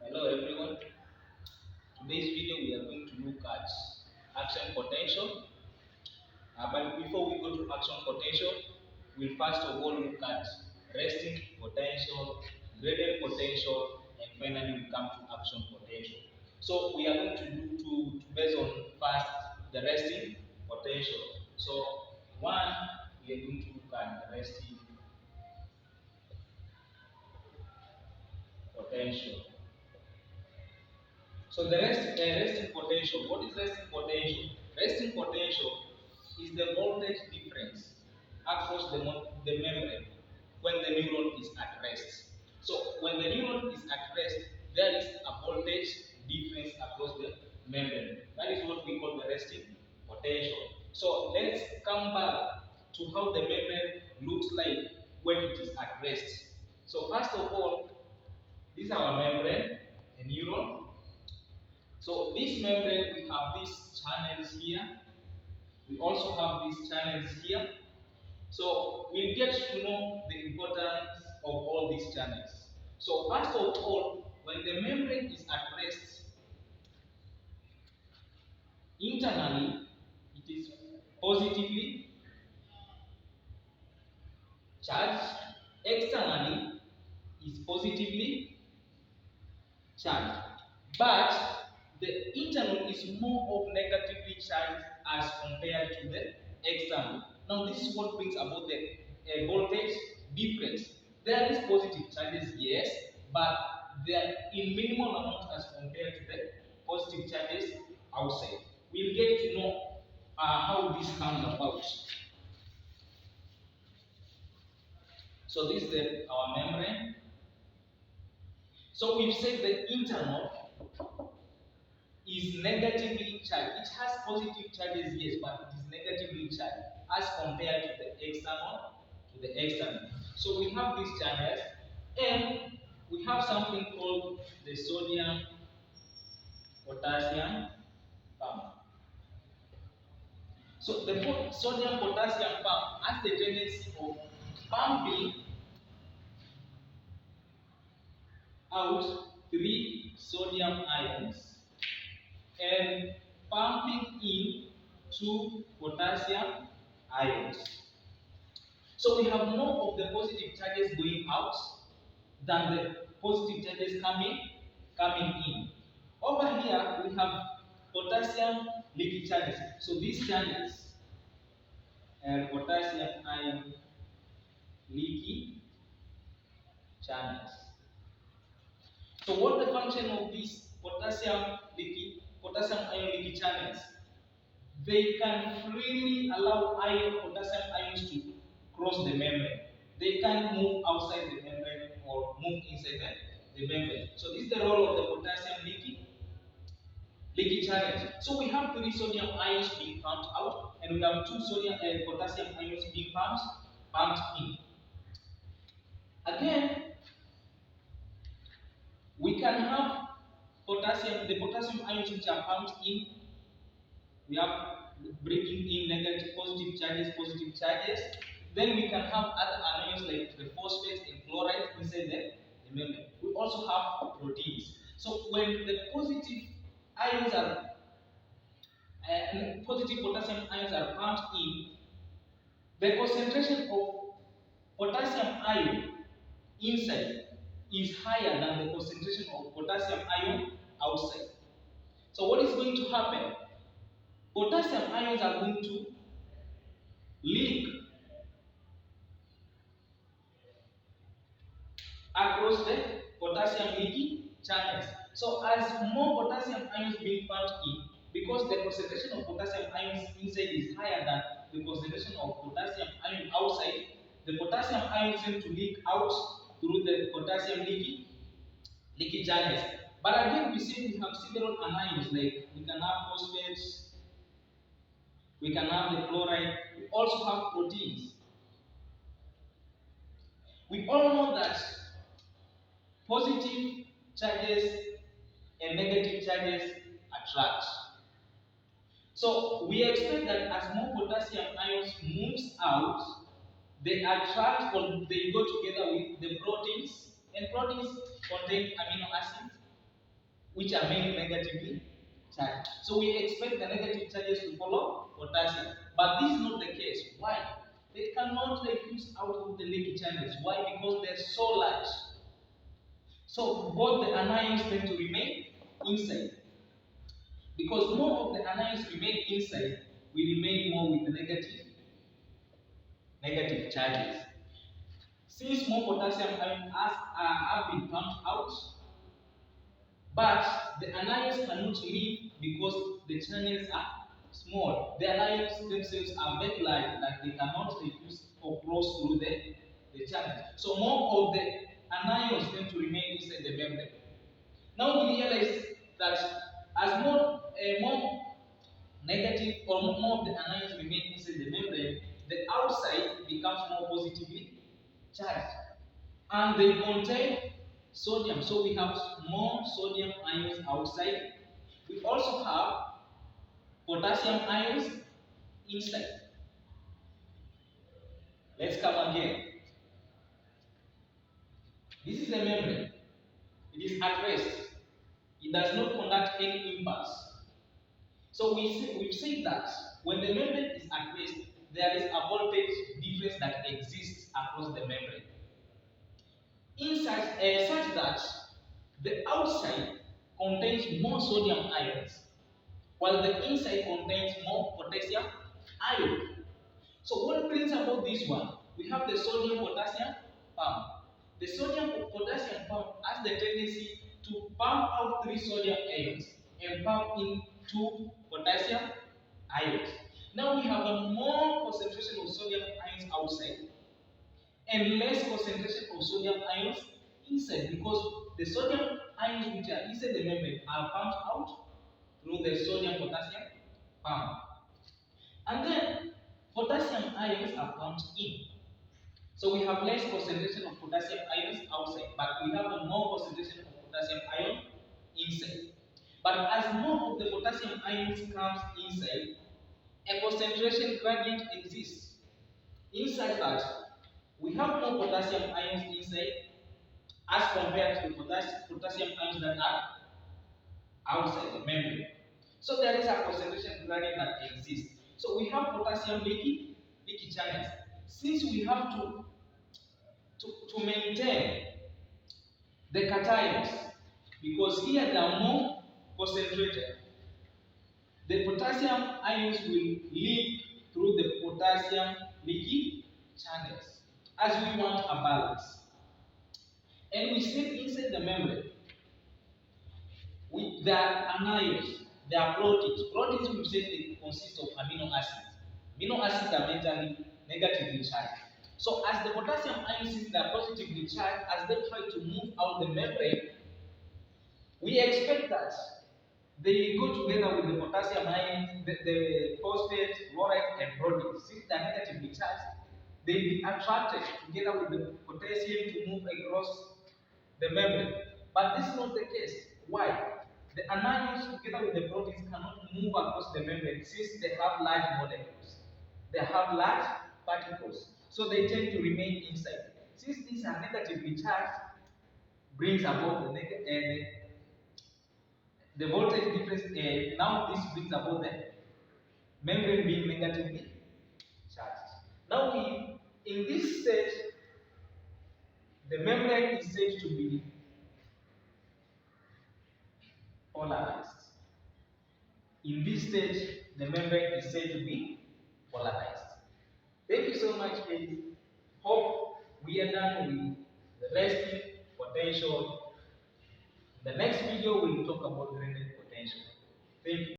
Hello everyone. Today's video we are going to look at action potential. But before we go to action potential, we'll first of all look at resting potential, gradient potential, and finally we come to action potential. So we are going to do to based on first the resting potential. So one, we are going to look at the resting potential. So the resting potential. What is resting potential? Resting potential is the voltage difference across the membrane when the neuron is at rest. So when the neuron is at rest, there is a voltage difference across the membrane. That is what we call the resting potential. So let's come back to how the membrane looks like when it is at rest. So first of all, this is our membrane, a neuron. So this membrane, we have these channels here. We also have these channels here. So we'll get to know the importance of all these channels. So first of all, when the membrane is at rest, internally it is positively charged. Externally is positively charged. But the internal is more of negatively charged as compared to the external. Now this is what brings about the voltage difference. There is positive charges, yes, but they are in minimal amount as compared to the positive charges outside. We'll get to know how this comes about. So this is our membrane. So we've said the internal is negatively charged. It has positive charges, yes, but it is negatively charged as compared to the external. So we have these channels, and we have something called the sodium potassium pump. So the sodium potassium pump has the tendency of pumping out 3 sodium ions and pumping in 2 potassium ions. So we have more of the positive charges going out than the positive charges coming in. Over here we have potassium leaky channels. So these channels are potassium ion leaky channels. So what the function of these potassium ion leaky channels? They can freely allow potassium ions to cross the membrane. They can move outside the membrane or move inside the membrane. So this is the role of the potassium leaky channels. So we have 3 sodium ions being pumped out, and we have 2 potassium ions being pumped in. Again, we can have the potassium ions which are pumped in. We have bringing in positive charges. Then we can have other anions like the phosphates and chloride inside the membrane. We also have proteins. So when the positive ions are positive potassium ions are pumped in, the concentration of potassium ion inside is higher than the concentration of potassium ion outside. So what is going to happen? Potassium ions are going to leak across the potassium leaky channels. So as more potassium ions being pumped in, because the concentration of potassium ions inside is higher than the concentration of potassium ion outside, the potassium ions tend to leak out through the potassium leaky channels. But again, we see we have several anions, like we can have phosphates, we can have the chloride, we also have proteins. We all know that positive charges and negative charges attract. So we expect that as more potassium ions moves out, they attract or they go together with the proteins, and proteins contain amino acids. which are mainly negatively charged. So we expect the negative charges to follow potassium. But this is not the case. Why? They cannot diffuse out of the leaky channels. Why? Because they're so large. So both the anions tend to remain inside. Because more of the anions remain inside, we remain more with the negative charges. Since more potassium ions have been pumped out, but the anions cannot leave because the channels are small. The anions themselves are very large that they cannot diffuse or cross through the channels. So more of the anions tend to remain inside the membrane. Now we realize that as more negative or more of the anions remain inside the membrane, the outside becomes more positively charged. And they contain sodium. So we have more sodium ions outside. We also have potassium ions inside. Let's come again. This is a membrane. It is at rest. It does not conduct any impulse. So we've said that when the membrane is at rest, there is a voltage difference that exists across the membrane. Such that the outside contains more sodium ions, while the inside contains more potassium ion. So what brings about this one? We have the sodium-potassium pump. The sodium-potassium pump has the tendency to pump out 3 sodium ions and pump in 2 potassium ions. Now we have a more concentration of sodium ions outside and less concentration of sodium ions inside, because the sodium ions which are inside the membrane are pumped out through the sodium-potassium pump. And then potassium ions are pumped in. So we have less concentration of potassium ions outside, but we have a more concentration of potassium ion inside. But as more of the potassium ions comes inside, a concentration gradient exists. Inside that, we have more potassium ions inside as compared to the potassium ions that are outside the membrane. So there is a concentration gradient that exists. So we have potassium leaky channels. Since we have to maintain the cations, because here they are more concentrated, the potassium ions will leak through the potassium leaky channels, as we want a balance. And we see inside the membrane, there are anions, there are proteins. Proteins we say they consist of amino acids. Amino acids are majorly negatively charged. So as the potassium ions are positively charged, as they try to move out the membrane, we expect that they go together with the potassium ions, the phosphate, chloride, and proteins. Since they are negatively charged, they will be attracted together with the potassium to move across the membrane. But this is not the case. Why? The anions together with the proteins cannot move across the membrane since they have large molecules. They have large particles. So they tend to remain inside. Since these are negatively charged, brings about the voltage difference. Now this brings about the membrane being negatively charged. Now in this stage, the membrane is said to be polarized. In this stage, the membrane is said to be polarized. Thank you so much, kids. Hope we are done with the resting potential. In the next video, we'll talk about gradient potential. Thank you.